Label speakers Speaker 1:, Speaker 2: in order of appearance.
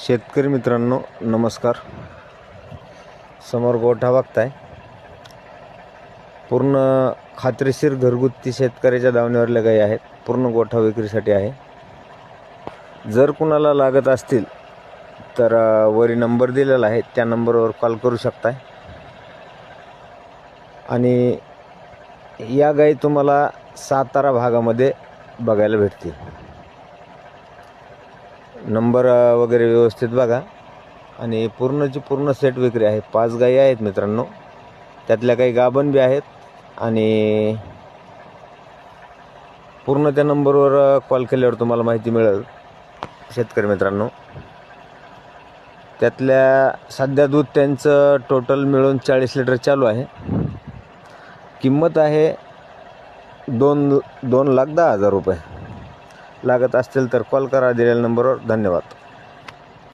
Speaker 1: शेतकरी मित्रांनो नमस्कार. समोर गोठा बघताय. पूर्ण खात्रीशीर घरगुती शेतकऱ्याच्या दावणीवरल्या गायी आहेत. पूर्ण गोठा विक्रीसाठी आहे. जर कुणाला लागत असतील तर वरी नंबर दिलेला आहे, त्या नंबरवर कॉल करू शकताय. आणि या गायी तुम्हाला सातारा भागामध्ये बघायला भेटतील. नंबर वगैरे व्यवस्थित बघा. आणि पूर्णची पूर्ण सेट विक्री आहे. 5 गायी आहेत मित्रांनो, त्यातल्या काही गाभण बी आहेत. आणि पूर्ण त्या नंबरवर कॉल केल्यावर तुम्हाला माहिती मिळेल. शेतकरी मित्रांनो, त्यातल्या सध्या दूध त्यांचं टोटल मिळून 40 लिटर चालू आहे. किंमत आहे 2,10,000 रुपये. लागत असतील तर कॉल करा दिलेल्या नंबरवर. धन्यवाद.